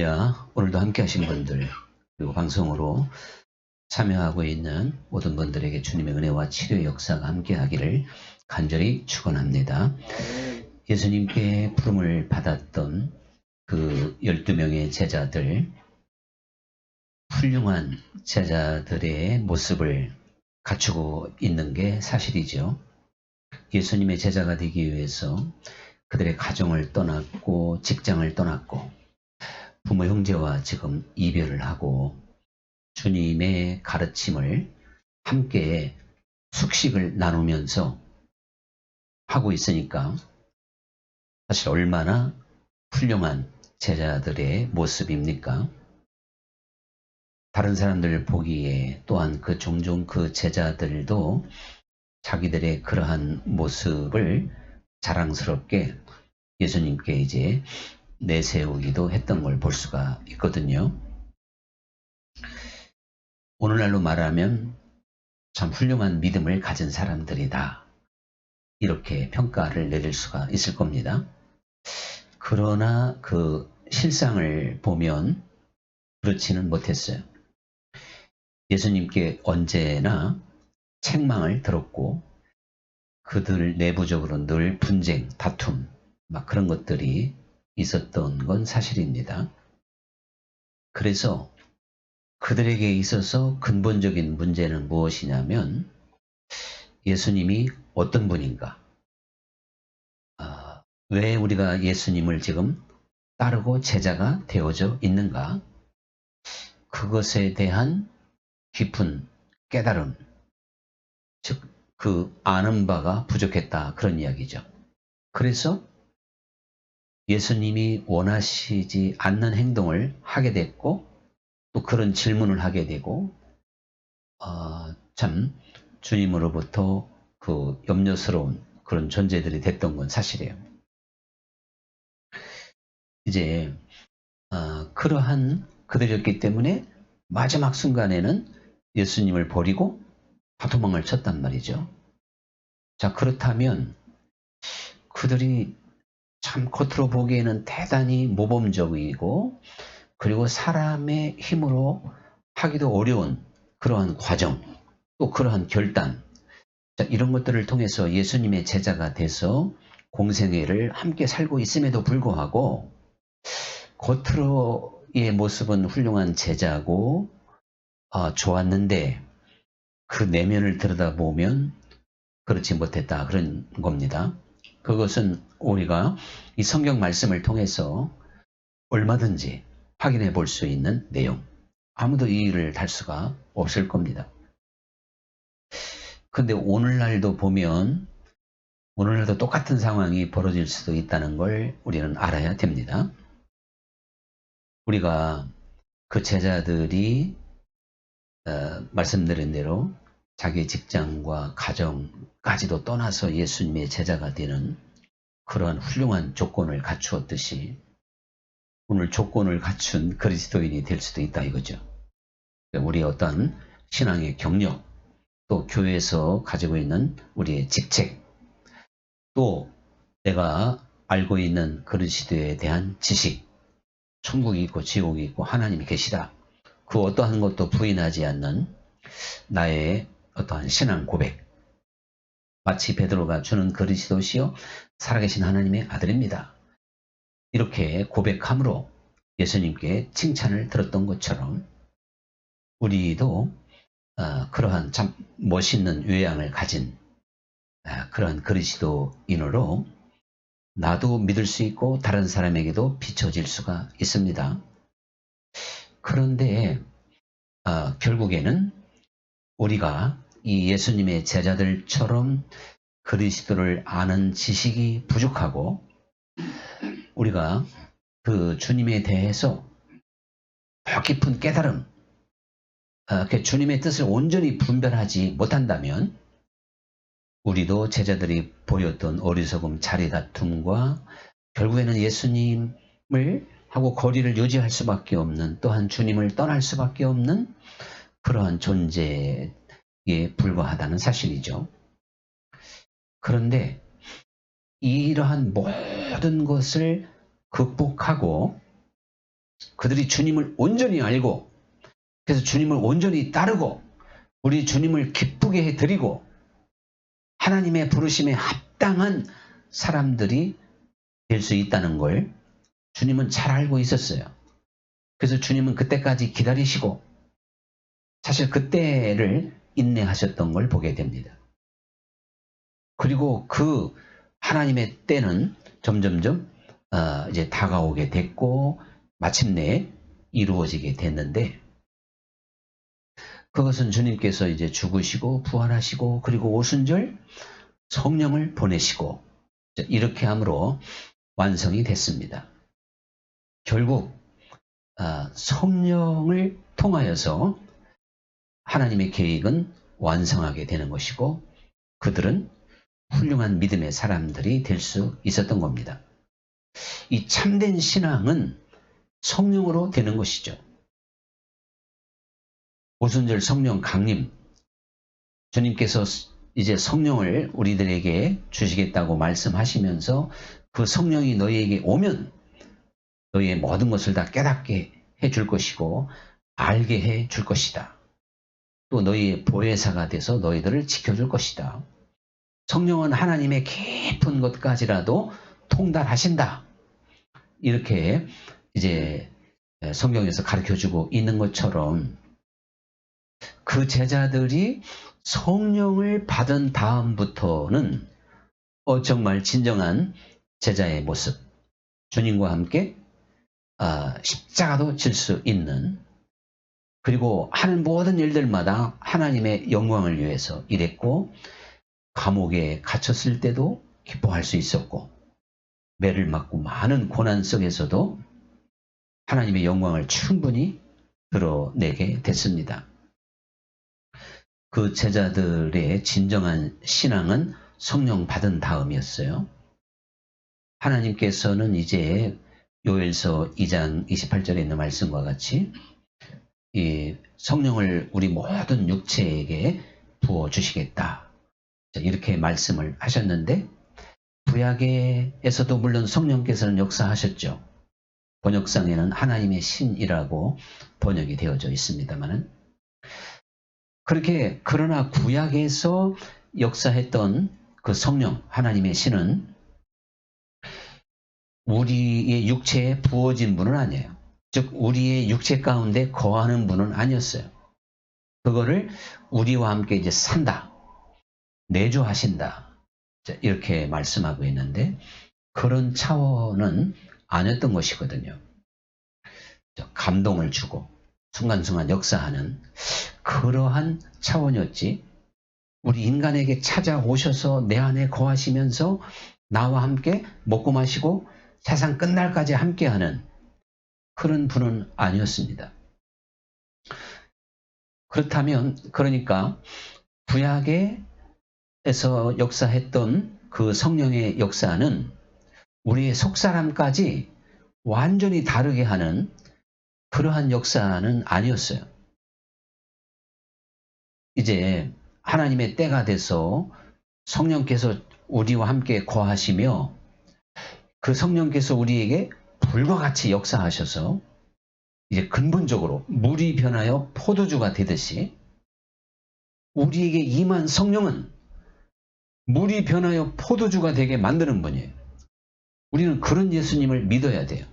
할렐루야. 오늘도 함께 하신 분들, 그리고 방송으로 참여하고 있는 모든 분들에게 주님의 은혜와 치료의 역사가 함께 하기를 간절히 축원합니다. 예수님께 부름을 받았던 그 12명의 제자들, 훌륭한 제자들의 모습을 갖추고 있는 게 사실이죠. 예수님의 제자가 되기 위해서 그들의 가정을 떠났고 직장을 떠났고 부모 형제와 지금 이별을 하고 주님의 가르침을 함께 숙식을 나누면서 하고 있으니까 사실 얼마나 훌륭한 제자들의 모습입니까? 다른 사람들 보기에 또한 그 종종 그 제자들도 자기들의 그러한 모습을 자랑스럽게 예수님께 이제 내세우기도 했던 걸 볼 수가 있거든요. 오늘날로 말하면 참 훌륭한 믿음을 가진 사람들이다. 이렇게 평가를 내릴 수가 있을 겁니다. 그러나 그 실상을 보면 그렇지는 못했어요. 예수님께 언제나 책망을 들었고 그들 내부적으로 늘 분쟁, 다툼, 막 그런 것들이 있었던 건 사실입니다. 그래서 그들에게 있어서 근본적인 문제는 무엇이냐면 예수님이 어떤 분인가? 왜 우리가 예수님을 지금 따르고 제자가 되어져 있는가? 그것에 대한 깊은 깨달음, 즉 그 아는 바가 부족했다 그런 이야기죠. 그래서 예수님이 원하시지 않는 행동을 하게 됐고 또 그런 질문을 하게 되고 참 주님으로부터 그 염려스러운 그런 존재들이 됐던 건 사실이에요. 이제 그러한 그들이었기 때문에 마지막 순간에는 예수님을 버리고 도망을 쳤단 말이죠. 자, 그렇다면 그들이 참 겉으로 보기에는 대단히 모범적이고 그리고 사람의 힘으로 하기도 어려운 그러한 과정, 또 그러한 결단, 자, 이런 것들을 통해서 예수님의 제자가 돼서 공생애를 함께 살고 있음에도 불구하고 겉으로의 모습은 훌륭한 제자고 좋았는데 그 내면을 들여다보면 그렇지 못했다 그런 겁니다. 그것은 우리가 이 성경 말씀을 통해서 얼마든지 확인해 볼 수 있는 내용. 아무도 이의를 달 수가 없을 겁니다. 근데 오늘날도 보면 오늘날도 똑같은 상황이 벌어질 수도 있다는 걸 우리는 알아야 됩니다. 우리가 그 제자들이 말씀드린 대로 자기 직장과 가정까지도 떠나서 예수님의 제자가 되는 그러한 훌륭한 조건을 갖추었듯이 오늘 조건을 갖춘 그리스도인이 될 수도 있다 이거죠. 우리의 어떤 신앙의 경력, 또 교회에서 가지고 있는 우리의 직책, 또 내가 알고 있는 그리스도에 대한 지식, 천국이 있고 지옥이 있고 하나님이 계시다. 그 어떠한 것도 부인하지 않는 나의 어떠한 신앙 고백. 마치 베드로가 주는 그리스도시요 살아계신 하나님의 아들입니다. 이렇게 고백함으로 예수님께 칭찬을 들었던 것처럼 우리도 그러한 참 멋있는 외양을 가진 그러한 그리스도인으로 나도 믿을 수 있고 다른 사람에게도 비춰질 수가 있습니다. 그런데 결국에는 우리가 이 예수님의 제자들처럼 그리스도를 아는 지식이 부족하고 우리가 그 주님에 대해서 더 깊은 깨달음, 주님의 뜻을 온전히 분별하지 못한다면 우리도 제자들이 보였던 어리석음, 자리다툼과 결국에는 예수님을 하고 거리를 유지할 수밖에 없는 또한 주님을 떠날 수밖에 없는 그러한 존재에 불과하다는 사실이죠. 그런데 이러한 모든 것을 극복하고 그들이 주님을 온전히 알고 그래서 주님을 온전히 따르고 우리 주님을 기쁘게 해드리고 하나님의 부르심에 합당한 사람들이 될 수 있다는 걸 주님은 잘 알고 있었어요. 그래서 주님은 그때까지 기다리시고 사실 그때를 인내하셨던 걸 보게 됩니다. 그리고 그 하나님의 때는 점점점 이제 다가오게 됐고 마침내 이루어지게 됐는데 그것은 주님께서 이제 죽으시고 부활하시고 그리고 오순절 성령을 보내시고 이렇게 함으로 완성이 됐습니다. 결국 성령을 통하여서 하나님의 계획은 완성하게 되는 것이고 그들은 훌륭한 믿음의 사람들이 될 수 있었던 겁니다. 이 참된 신앙은 성령으로 되는 것이죠. 오순절 성령 강림, 주님께서 이제 성령을 우리들에게 주시겠다고 말씀하시면서 그 성령이 너희에게 오면 너희의 모든 것을 다 깨닫게 해줄 것이고 알게 해줄 것이다. 또 너희의 보혜사가 돼서 너희들을 지켜줄 것이다. 성령은 하나님의 깊은 것까지라도 통달하신다. 이렇게 이제 성경에서 가르쳐주고 있는 것처럼 그 제자들이 성령을 받은 다음부터는 정말 진정한 제자의 모습, 주님과 함께 십자가도 질 수 있는 그리고 하는 모든 일들마다 하나님의 영광을 위해서 일했고 감옥에 갇혔을 때도 기뻐할 수 있었고 매를 맞고 많은 고난 속에서도 하나님의 영광을 충분히 드러내게 됐습니다. 그 제자들의 진정한 신앙은 성령 받은 다음이었어요. 하나님께서는 이제 요엘서 2장 28절에 있는 말씀과 같이 이 성령을 우리 모든 육체에게 부어주시겠다. 이렇게 말씀을 하셨는데 구약에서도 물론 성령께서는 역사하셨죠. 번역상에는 하나님의 신이라고 번역이 되어져 있습니다만 그렇게 그러나 구약에서 역사했던 그 성령 하나님의 신은 우리의 육체에 부어진 분은 아니에요. 즉 우리의 육체 가운데 거하는 분은 아니었어요. 그거를 우리와 함께 이제 산다. 내주하신다. 이렇게 말씀하고 있는데 그런 차원은 아니었던 것이거든요. 감동을 주고 순간순간 역사하는 그러한 차원이었지 우리 인간에게 찾아오셔서 내 안에 거하시면서 나와 함께 먹고 마시고 세상 끝날까지 함께하는 그런 분은 아니었습니다. 그렇다면 그러니까 구약에서 역사했던 그 성령의 역사는 우리의 속사람까지 완전히 다르게 하는 그러한 역사는 아니었어요. 이제 하나님의 때가 돼서 성령께서 우리와 함께 거하시며 그 성령께서 우리에게 불과 같이 역사하셔서 이제 근본적으로 물이 변하여 포도주가 되듯이 우리에게 임한 성령은 물이 변하여 포도주가 되게 만드는 분이에요. 우리는 그런 예수님을 믿어야 돼요.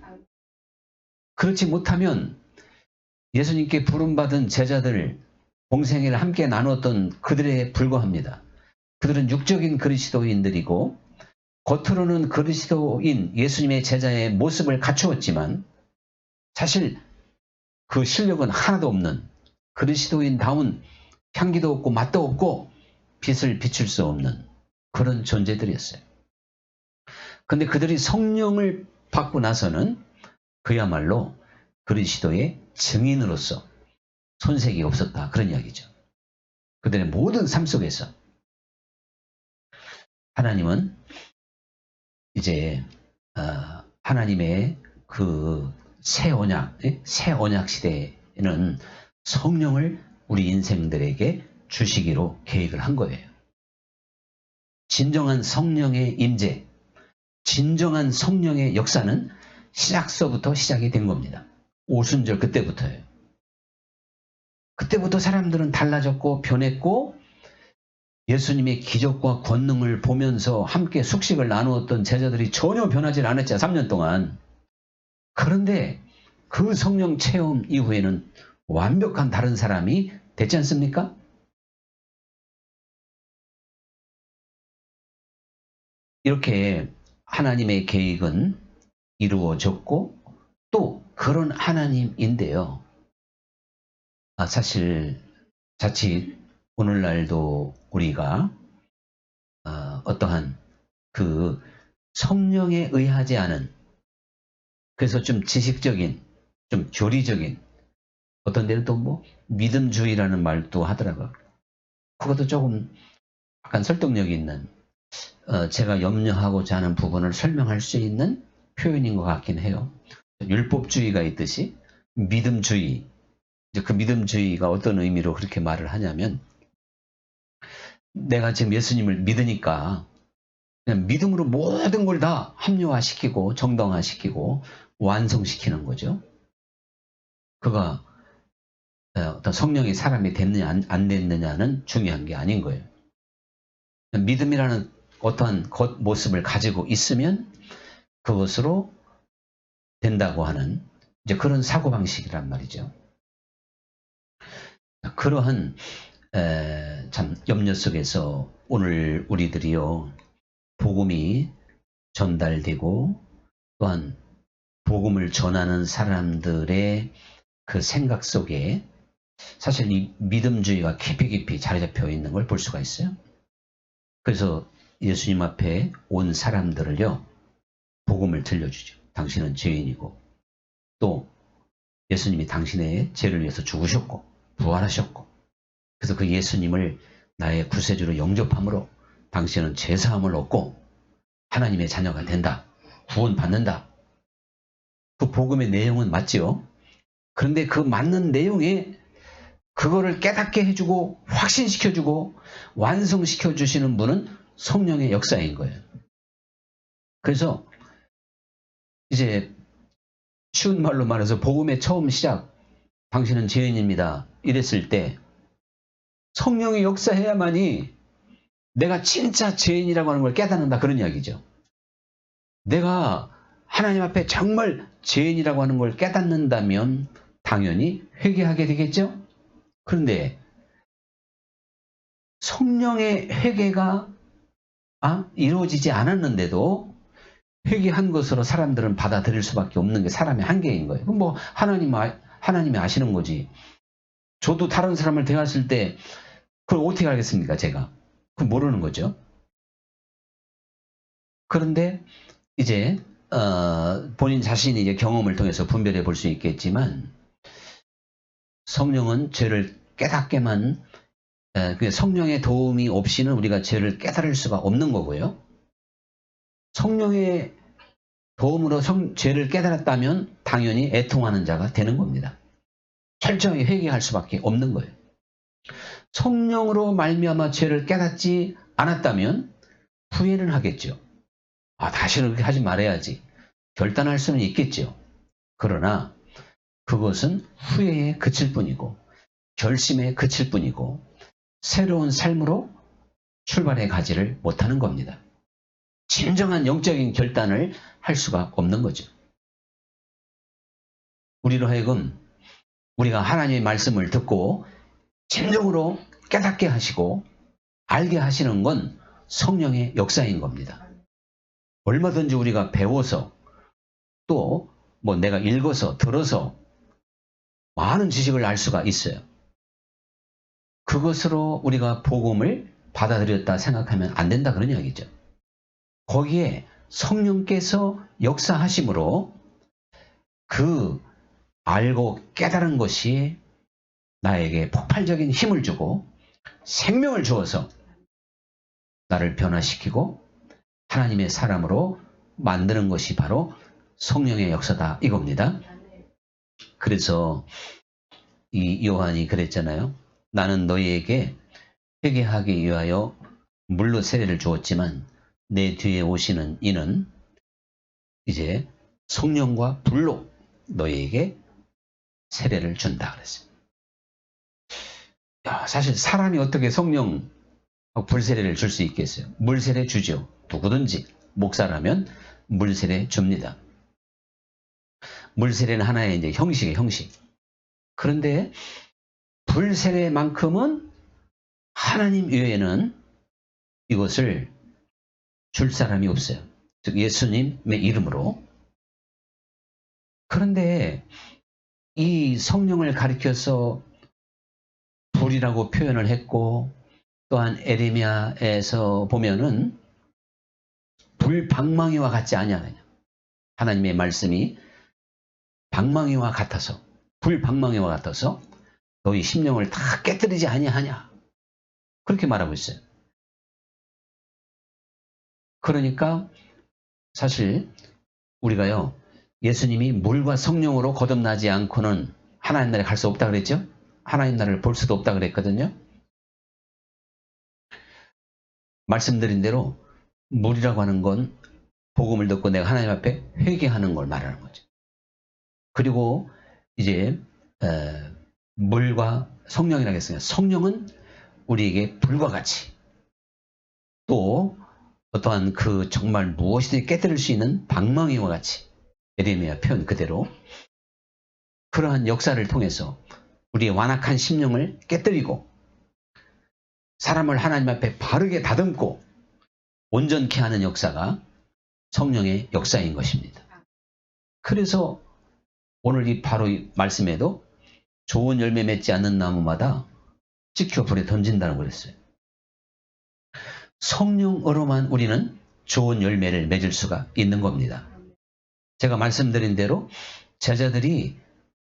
그렇지 못하면 예수님께 부름받은 제자들 공생애를 함께 나눴던 그들에 불과합니다. 그들은 육적인 그리스도인들이고 겉으로는 그리스도인 예수님의 제자의 모습을 갖추었지만 사실 그 실력은 하나도 없는 그리스도인다운 향기도 없고 맛도 없고 빛을 비출 수 없는 그런 존재들이었어요. 근데 그들이 성령을 받고 나서는 그야말로 그리스도의 증인으로서 손색이 없었다. 그런 이야기죠. 그들의 모든 삶 속에서 하나님은 이제 하나님의 그 새 언약 시대에는 성령을 우리 인생들에게 주시기로 계획을 한 거예요. 진정한 성령의 임재, 진정한 성령의 역사는 시작서부터 시작이 된 겁니다. 오순절 그때부터예요. 그때부터 사람들은 달라졌고 변했고 예수님의 기적과 권능을 보면서 함께 숙식을 나누었던 제자들이 전혀 변하지 않았죠. 3년 동안. 그런데 그 성령 체험 이후에는 완벽한 다른 사람이 됐지 않습니까? 이렇게 하나님의 계획은 이루어졌고 또 그런 하나님인데요. 사실 자칫 오늘날도 우리가 어떠한 그 성령에 의하지 않은, 그래서 좀 지식적인, 좀 교리적인, 어떤 데는 또 뭐 믿음주의라는 말도 하더라고요. 그것도 조금 약간 설득력이 있는, 제가 염려하고자 하는 부분을 설명할 수 있는 표현인 것 같긴 해요. 율법주의가 있듯이 믿음주의, 이제 그 믿음주의가 어떤 의미로 그렇게 말을 하냐면, 내가 지금 예수님을 믿으니까 그냥 믿음으로 모든 걸 다 합리화시키고 정당화시키고 완성시키는 거죠. 그가 어떤 성령의 사람이 됐느냐 안 됐느냐는 중요한 게 아닌 거예요. 믿음이라는 어떠한 겉모습을 가지고 있으면 그것으로 된다고 하는 이제 그런 사고방식이란 말이죠. 그러한 참 염려 속에서 오늘 우리들이요, 복음이 전달되고 또한 복음을 전하는 사람들의 그 생각 속에 사실 이 믿음주의가 깊이 자리 잡혀 있는 걸 볼 수가 있어요. 그래서 예수님 앞에 온 사람들을요, 복음을 들려주죠. 당신은 죄인이고 또 예수님이 당신의 죄를 위해서 죽으셨고 부활하셨고, 그래서 그 예수님을 나의 구세주로 영접함으로 당신은 죄사함을 얻고 하나님의 자녀가 된다. 구원받는다. 그 복음의 내용은 맞지요. 그런데 그 맞는 내용에 그거를 깨닫게 해주고 확신시켜주고 완성시켜 주시는 분은 성령의 역사인 거예요. 그래서 이제 쉬운 말로 말해서 복음의 처음 시작, 당신은 죄인입니다, 이랬을 때 성령이 역사해야만이 내가 진짜 죄인이라고 하는 걸 깨닫는다, 그런 이야기죠. 내가 하나님 앞에 정말 죄인이라고 하는 걸 깨닫는다면 당연히 회개하게 되겠죠. 그런데 성령의 회개가 이루어지지 않았는데도 회개한 것으로 사람들은 받아들일 수밖에 없는 게 사람의 한계인 거예요. 그럼 뭐 하나님이 아시는 거지. 저도 다른 사람을 대했을 때 그걸 어떻게 알겠습니까, 제가? 그건 모르는 거죠. 그런데 이제 본인 자신이 이제 경험을 통해서 분별해 볼 수 있겠지만, 성령은 죄를 깨닫게만, 성령의 도움이 없이는 우리가 죄를 깨달을 수가 없는 거고요. 성령의 도움으로 죄를 깨달았다면 당연히 애통하는 자가 되는 겁니다. 철저히 회개할 수밖에 없는 거예요. 성령으로 말미암아 죄를 깨닫지 않았다면 후회는 하겠죠. 다시는 그렇게 하지 말아야지. 결단할 수는 있겠죠. 그러나 그것은 후회에 그칠 뿐이고 결심에 그칠 뿐이고 새로운 삶으로 출발해 가지를 못하는 겁니다. 진정한 영적인 결단을 할 수가 없는 거죠. 우리로 하여금 우리가 하나님의 말씀을 듣고 진정으로 깨닫게 하시고 알게 하시는 건 성령의 역사인 겁니다. 얼마든지 우리가 배워서 또 뭐 내가 읽어서 들어서 많은 지식을 알 수가 있어요. 그것으로 우리가 복음을 받아들였다 생각하면 안 된다, 그런 이야기죠. 거기에 성령께서 역사하심으로 그 알고 깨달은 것이 나에게 폭발적인 힘을 주고 생명을 주어서 나를 변화시키고 하나님의 사람으로 만드는 것이 바로 성령의 역사다, 이겁니다. 그래서 이 요한이 그랬잖아요. 나는 너희에게 회개하기 위하여 물로 세례를 주었지만 내 뒤에 오시는 이는 이제 성령과 불로 너희에게 세례를 준다 그랬어요. 사실 사람이 어떻게 성령 불세례를 줄 수 있겠어요? 물세례 주죠. 누구든지 목사라면 물세례 줍니다. 물세례는 하나의 이제 형식이에요, 형식. 그런데 불세례만큼은 하나님 외에는 이것을 줄 사람이 없어요. 즉 예수님의 이름으로. 그런데 이 성령을 가리켜서 불이라고 표현을 했고, 또한 에레미야에서 보면은 불방망이와 같지 아니하느냐. 하나님의 말씀이 방망이와 같아서, 불방망이와 같아서 너희 심령을 다 깨뜨리지 아니하냐. 그렇게 말하고 있어요. 그러니까 사실 우리가요, 예수님이 물과 성령으로 거듭나지 않고는 하나님 나라에 갈 수 없다 그랬죠? 하나님 나라를 볼 수도 없다 그랬거든요. 말씀드린 대로 물이라고 하는 건 복음을 듣고 내가 하나님 앞에 회개하는 걸 말하는 거죠. 그리고 이제 물과 성령이라고 했으니까 성령은 우리에게 불과 같이, 또 어떠한 그 정말 무엇이든지 깨뜨릴 수 있는 방망이와 같이, 에레미야 표현 그대로 그러한 역사를 통해서 우리의 완악한 심령을 깨뜨리고 사람을 하나님 앞에 바르게 다듬고 온전케 하는 역사가 성령의 역사인 것입니다. 그래서 오늘 이 바로 이 말씀에도 좋은 열매 맺지 않는 나무마다 찍혀 불에 던진다고 그랬어요. 성령으로만 우리는 좋은 열매를 맺을 수가 있는 겁니다. 제가 말씀드린 대로 제자들이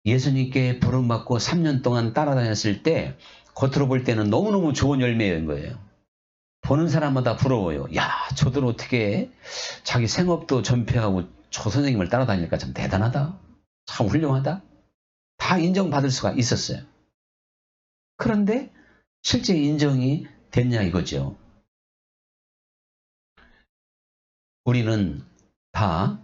예수님께 부름받고 3년 동안 따라다녔을 때 겉으로 볼 때는 너무너무 좋은 열매인 거예요. 보는 사람마다 부러워요. 야, 저들 어떻게 자기 생업도 전폐하고 저 선생님을 따라다니니까 참 대단하다. 참 훌륭하다. 다 인정받을 수가 있었어요. 그런데 실제 인정이 됐냐 이거죠. 우리는 다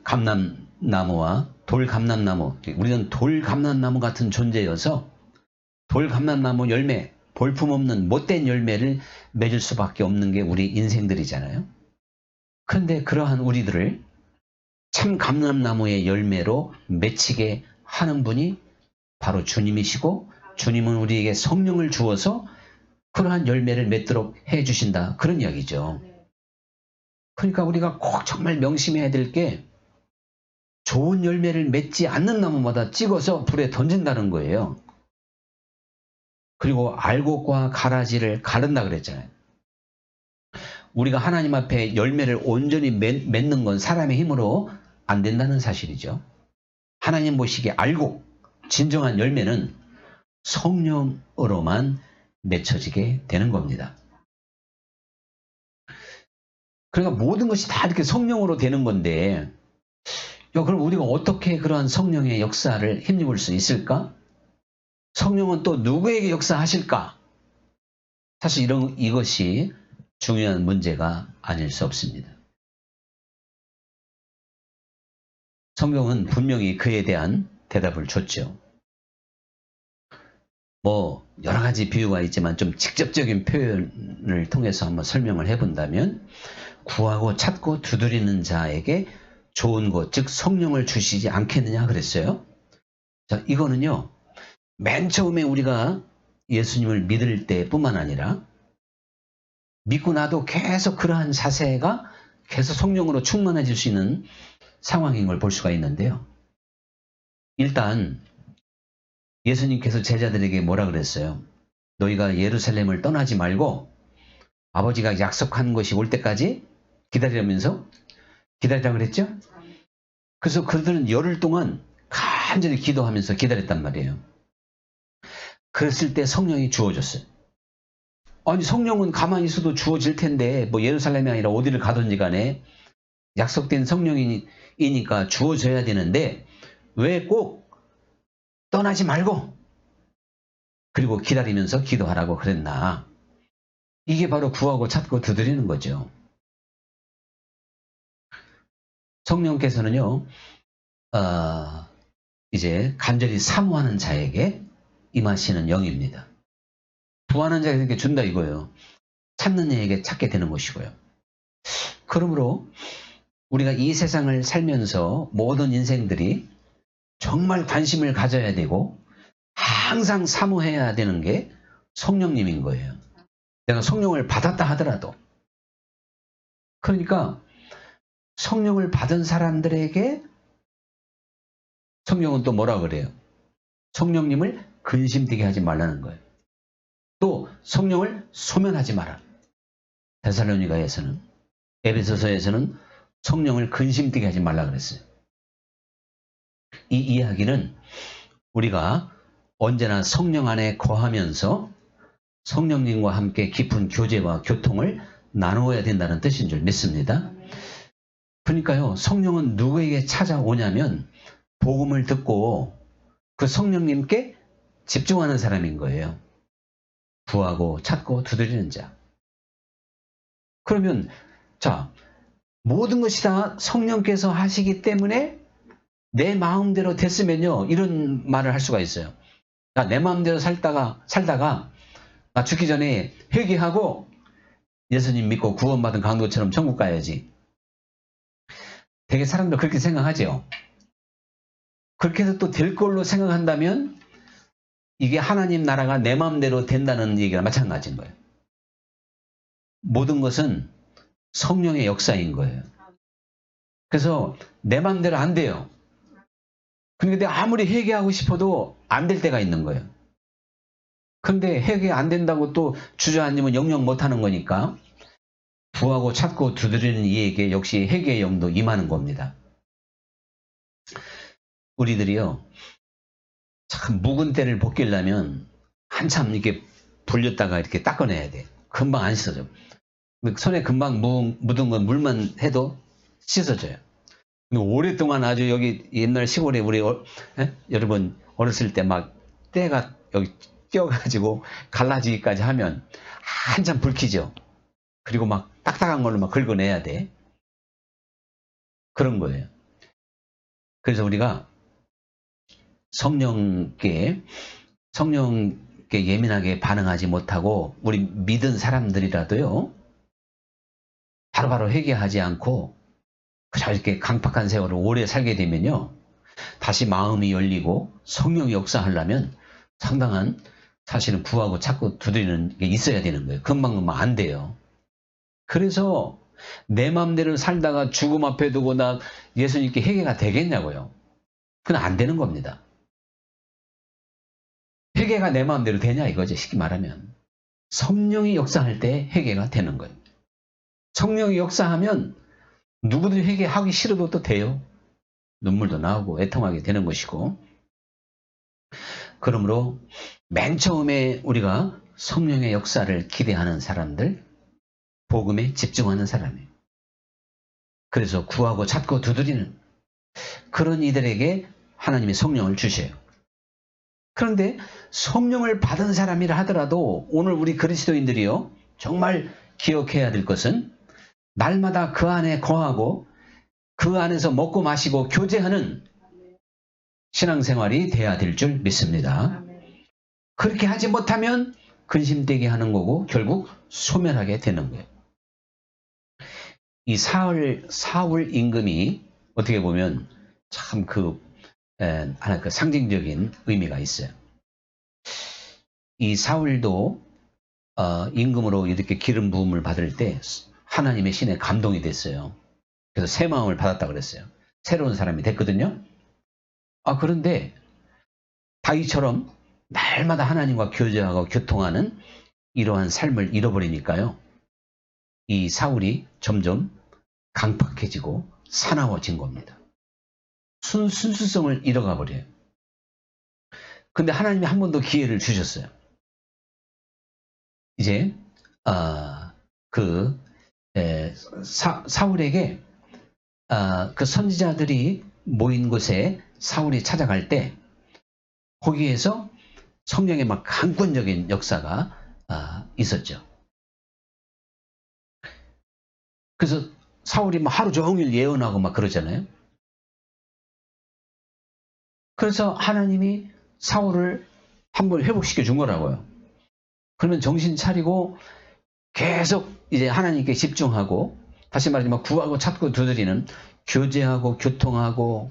감람나무와 돌감람나무, 우리는 돌감람나무 같은 존재여서 돌감람나무 열매, 볼품없는 못된 열매를 맺을 수밖에 없는 게 우리 인생들이잖아요. 그런데 그러한 우리들을 참 감람나무의 열매로 맺히게 하는 분이 바로 주님이시고, 주님은 우리에게 성령을 주어서 그러한 열매를 맺도록 해주신다, 그런 이야기죠. 그러니까 우리가 꼭 정말 명심해야 될 게 좋은 열매를 맺지 않는 나무마다 찍어서 불에 던진다는 거예요. 그리고 알곡과 가라지를 가른다 그랬잖아요. 우리가 하나님 앞에 열매를 온전히 맺는 건 사람의 힘으로 안 된다는 사실이죠. 하나님 보시기에 알곡, 진정한 열매는 성령으로만 맺혀지게 되는 겁니다. 그러니까 모든 것이 다 이렇게 성령으로 되는 건데, 그럼 우리가 어떻게 그러한 성령의 역사를 힘입을 수 있을까? 성령은 또 누구에게 역사하실까? 사실 이것이 중요한 문제가 아닐 수 없습니다. 성경은 분명히 그에 대한 대답을 줬죠. 여러 가지 비유가 있지만 좀 직접적인 표현을 통해서 한번 설명을 해본다면, 구하고 찾고 두드리는 자에게 좋은 것, 즉 성령을 주시지 않겠느냐 그랬어요. 자, 이거는요, 맨 처음에 우리가 예수님을 믿을 때뿐만 아니라 믿고 나도 계속 그러한 자세가 계속 성령으로 충만해질 수 있는 상황인 걸 볼 수가 있는데요. 일단 예수님께서 제자들에게 뭐라 그랬어요? 너희가 예루살렘을 떠나지 말고 아버지가 약속한 것이 올 때까지 기다리라고 그랬죠? 그래서 그들은 열흘 동안 간절히 기도하면서 기다렸단 말이에요. 그랬을 때 성령이 주어졌어요. 아니, 성령은 가만히 있어도 주어질 텐데, 예루살렘이 아니라 어디를 가든지 간에 약속된 성령이니까 주어져야 되는데, 왜 꼭 떠나지 말고, 그리고 기다리면서 기도하라고 그랬나? 이게 바로 구하고 찾고 두드리는 거죠. 성령께서는요, 이제 간절히 사모하는 자에게 임하시는 영입니다. 구하는 자에게 준다 이거예요. 찾는 이에게 찾게 되는 것이고요. 그러므로 우리가 이 세상을 살면서 모든 인생들이 정말 관심을 가져야 되고 항상 사모해야 되는 게 성령님인 거예요. 내가 성령을 받았다 하더라도. 그러니까 성령을 받은 사람들에게 성령은 또 뭐라 그래요? 성령님을 근심되게 하지 말라는 거예요. 또 성령을 소멸하지 마라. 데살로니가에서는, 에베소서에서는 성령을 근심되게 하지 말라 그랬어요. 이 이야기는 우리가 언제나 성령 안에 거하면서 성령님과 함께 깊은 교제와 교통을 나누어야 된다는 뜻인 줄 믿습니다. 그러니까요, 성령은 누구에게 찾아오냐면 복음을 듣고 그 성령님께 집중하는 사람인 거예요. 구하고 찾고 두드리는 자. 그러면 자, 모든 것이 다 성령께서 하시기 때문에 내 마음대로 됐으면요, 이런 말을 할 수가 있어요. 내 마음대로 살다가 나 죽기 전에 회개하고 예수님 믿고 구원받은 강도처럼 천국 가야지. 되게 사람들 그렇게 생각하죠. 그렇게 해서 또 될 걸로 생각한다면 이게 하나님 나라가 내 마음대로 된다는 얘기랑 마찬가지인 거예요. 모든 것은 성령의 역사인 거예요. 그래서 내 마음대로 안 돼요. 그런데 아무리 회개하고 싶어도 안 될 때가 있는 거예요. 그런데 회개 안 된다고 또 주저앉으면 영영 못하는 거니까 구하고 찾고 두드리는 이에게 역시 회개의 영도 임하는 겁니다. 우리들이요, 참 묵은 때를 벗기려면 한참 이렇게 불렸다가 이렇게 닦아내야 돼. 금방 안 씻어져. 손에 금방 묻은 건 물만 해도 씻어져요. 오랫동안 아주 여기 옛날 시골에 우리 여러분 어렸을 때 막 때가 여기 껴가지고 갈라지기까지 하면 한참 불키죠. 그리고 막 딱딱한 걸로 막 긁어내야 돼. 그런 거예요. 그래서 우리가 성령께 예민하게 반응하지 못하고 우리 믿은 사람들이라도요, 바로바로 회개하지 않고 그저 이렇게 강팍한 세월을 오래 살게 되면요, 다시 마음이 열리고 성령이 역사하려면 상당한 사실은 구하고 찾고 두드리는 게 있어야 되는 거예요. 금방 안 돼요. 그래서 내 마음대로 살다가 죽음 앞에 두고 나 예수님께 회개가 되겠냐고요. 그건 안 되는 겁니다. 회개가 내 마음대로 되냐 이거죠. 쉽게 말하면. 성령이 역사할 때 회개가 되는 거예요. 성령이 역사하면 누구든지 회개하기 싫어도 또 돼요. 눈물도 나오고 애통하게 되는 것이고. 그러므로 맨 처음에 우리가 성령의 역사를 기대하는 사람들, 복음에 집중하는 사람이에요. 그래서 구하고 찾고 두드리는 그런 이들에게 하나님이 성령을 주셔요. 그런데 성령을 받은 사람이라 하더라도 오늘 우리 그리스도인들이요, 정말 기억해야 될 것은 날마다 그 안에 거하고 그 안에서 먹고 마시고 교제하는 신앙생활이 돼야 될 줄 믿습니다. 그렇게 하지 못하면 근심되게 하는 거고 결국 소멸하게 되는 거예요. 이 사울 임금이 어떻게 보면 참 하나 그 상징적인 의미가 있어요. 이 사울도 임금으로 이렇게 기름 부음을 받을 때 하나님의 신에 감동이 됐어요. 그래서 새 마음을 받았다 그랬어요. 새로운 사람이 됐거든요. 그런데 다윗처럼 날마다 하나님과 교제하고 교통하는 이러한 삶을 잃어버리니까요, 이 사울이 점점 강팍해지고 사나워진 겁니다. 순수성을 잃어가 버려요. 근데 하나님이 한 번 더 기회를 주셨어요. 이제 사울에게 그 선지자들이 모인 곳에 사울이 찾아갈 때 거기에서 성령의 막 강권적인 역사가 있었죠. 그래서 사울이 막 하루 종일 예언하고 막 그러잖아요. 그래서 하나님이 사울을 한번 회복시켜 준 거라고요. 그러면 정신 차리고 계속 이제 하나님께 집중하고, 다시 말하지만 구하고 찾고 두드리는, 교제하고 교통하고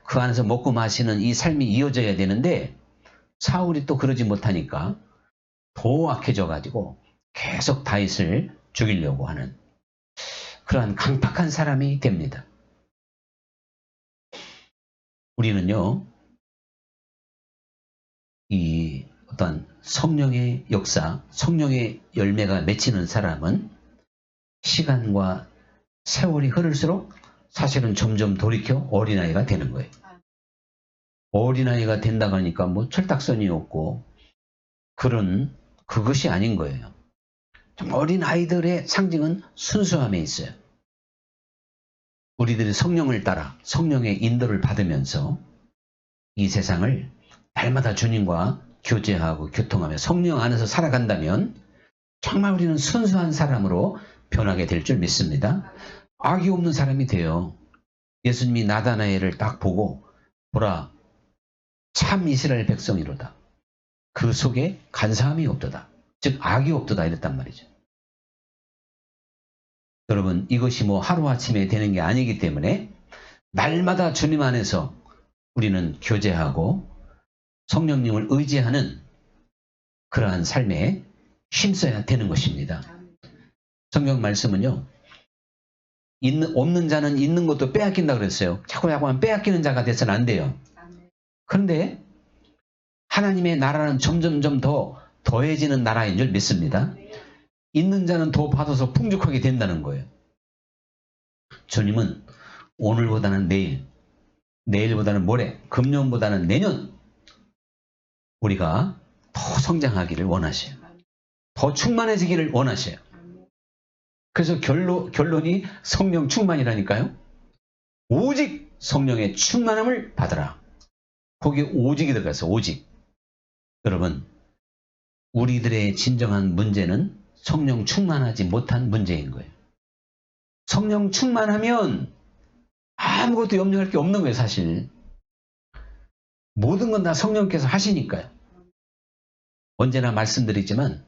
그 안에서 먹고 마시는 이 삶이 이어져야 되는데, 사울이 또 그러지 못하니까 더 악해져 가지고 계속 다윗을 죽이려고 하는 그러한 강팍한 사람이 됩니다. 우리는요, 이 어떤 성령의 역사, 성령의 열매가 맺히는 사람은 시간과 세월이 흐를수록 사실은 점점 돌이켜 어린아이가 되는 거예요. 어린아이가 된다고 하니까 뭐 철딱선이 없고 그것이 아닌 거예요. 좀 어린아이들의 상징은 순수함에 있어요. 우리들이 성령을 따라 성령의 인도를 받으면서 이 세상을 날마다 주님과 교제하고 교통하며 성령 안에서 살아간다면 정말 우리는 순수한 사람으로 변하게 될 줄 믿습니다. 악이 없는 사람이 돼요. 예수님이 나다나엘을 딱 보고 보라 참 이스라엘 백성이로다. 그 속에 간사함이 없도다. 즉 악이 없도다 이랬단 말이죠. 여러분 이것이 뭐 하루아침에 되는 게 아니기 때문에 날마다 주님 안에서 우리는 교제하고 성령님을 의지하는 그러한 삶에 힘써야 되는 것입니다. 성경 말씀은요. 없는 자는 있는 것도 빼앗긴다 그랬어요. 자꾸 빼앗기는 자가 돼서는 안 돼요. 그런데 하나님의 나라는 점점점 더 더해지는 나라인 줄 믿습니다. 있는 자는 더 받아서 풍족하게 된다는 거예요. 주님은 오늘보다는 내일, 내일보다는 모레, 금년보다는 내년 우리가 더 성장하기를 원하셔요. 더 충만해지기를 원하셔요. 그래서 결론이 성령 충만이라니까요. 오직 성령의 충만함을 받으라. 거기에 오직이 들어가서 오직. 여러분 우리들의 진정한 문제는 성령 충만하지 못한 문제인 거예요. 성령 충만하면 아무것도 염려할 게 없는 거예요. 사실 모든 건 다 성령께서 하시니까요. 언제나 말씀드리지만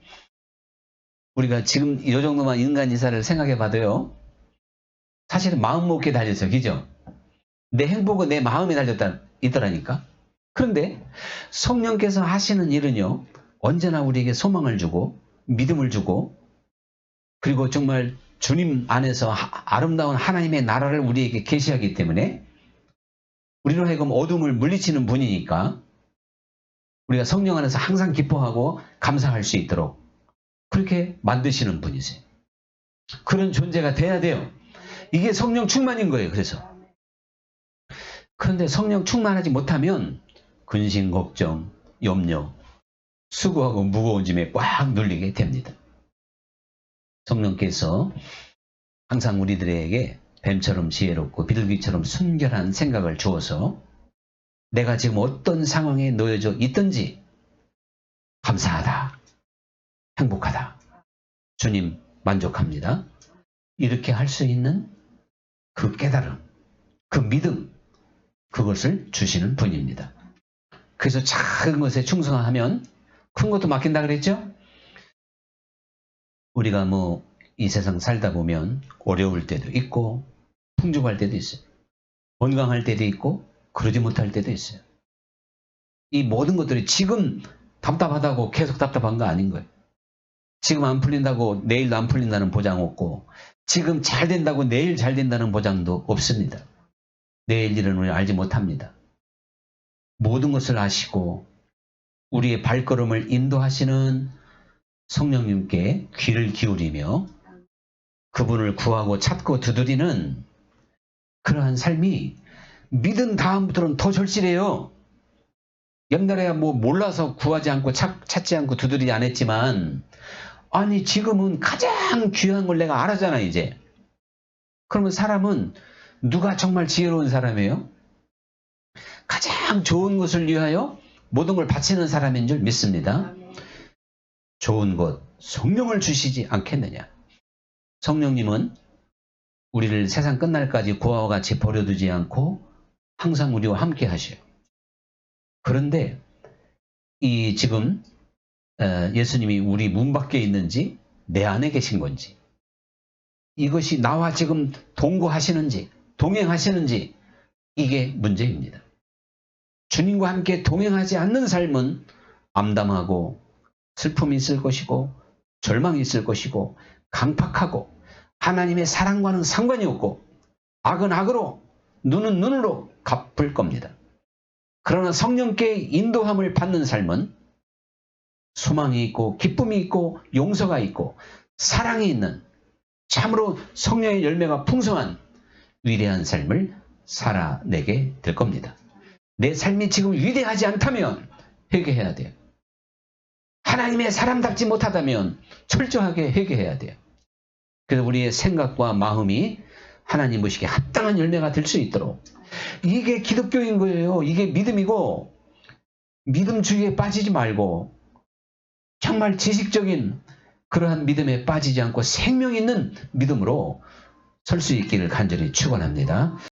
우리가 지금 이 정도만 인간 이사를 생각해 봐도요. 사실은 마음 먹기에 달려있어요. 그죠? 내 행복은 내 마음에 있더라니까. 그런데 성령께서 하시는 일은요. 언제나 우리에게 소망을 주고 믿음을 주고 그리고 정말 주님 안에서 아름다운 하나님의 나라를 우리에게 계시하기 때문에 우리로 하여금 어둠을 물리치는 분이니까 우리가 성령 안에서 항상 기뻐하고 감사할 수 있도록 그렇게 만드시는 분이세요. 그런 존재가 돼야 돼요. 이게 성령 충만인 거예요. 그래서 그런데 성령 충만하지 못하면 근심, 걱정, 염려, 수고하고 무거운 짐에 꽉 눌리게 됩니다. 성령께서 항상 우리들에게 뱀처럼 지혜롭고 비둘기처럼 순결한 생각을 주어서 내가 지금 어떤 상황에 놓여져 있든지 감사하다, 행복하다, 주님 만족합니다. 이렇게 할 수 있는 그 깨달음, 그 믿음, 그것을 주시는 분입니다. 그래서 작은 것에 충성하면 큰 것도 맡긴다 그랬죠? 우리가 이 세상 살다 보면 어려울 때도 있고 풍족할 때도 있어요. 건강할 때도 있고 그러지 못할 때도 있어요. 이 모든 것들이 지금 답답하다고 계속 답답한 거 아닌 거예요. 지금 안 풀린다고 내일도 안 풀린다는 보장 없고 지금 잘 된다고 내일 잘 된다는 보장도 없습니다. 내일 일은 우리 알지 못합니다. 모든 것을 아시고 우리의 발걸음을 인도하시는 성령님께 귀를 기울이며 그분을 구하고 찾고 두드리는 그러한 삶이 믿은 다음부터는 더 절실해요. 옛날에야 몰라서 구하지 않고 찾지 않고 두드리지 않았지만 아니 지금은 가장 귀한 걸 내가 알았잖아 이제. 그러면 사람은 누가 정말 지혜로운 사람이에요? 가장 좋은 것을 위하여 모든 걸 바치는 사람인 줄 믿습니다. 좋은 것, 성령을 주시지 않겠느냐. 성령님은 우리를 세상 끝날까지 고아와 같이 버려두지 않고 항상 우리와 함께 하셔요. 그런데 이 지금 예수님이 우리 문 밖에 있는지 내 안에 계신 건지, 이것이 나와 지금 동거하시는지 동행하시는지, 이게 문제입니다. 주님과 함께 동행하지 않는 삶은 암담하고 슬픔이 있을 것이고 절망이 있을 것이고 강팍하고 하나님의 사랑과는 상관이 없고 악은 악으로 눈은 눈으로 갚을 겁니다. 그러나 성령께 인도함을 받는 삶은 소망이 있고 기쁨이 있고 용서가 있고 사랑이 있는, 참으로 성령의 열매가 풍성한 위대한 삶을 살아내게 될 겁니다. 내 삶이 지금 위대하지 않다면 회개해야 돼요. 하나님의 사람답지 못하다면 철저하게 회개해야 돼요. 그래서 우리의 생각과 마음이 하나님 보시기에 합당한 열매가 될 수 있도록, 이게 기독교인 거예요. 이게 믿음이고, 믿음주의에 빠지지 말고 정말 지식적인 그러한 믿음에 빠지지 않고 생명 있는 믿음으로 설 수 있기를 간절히 축원합니다.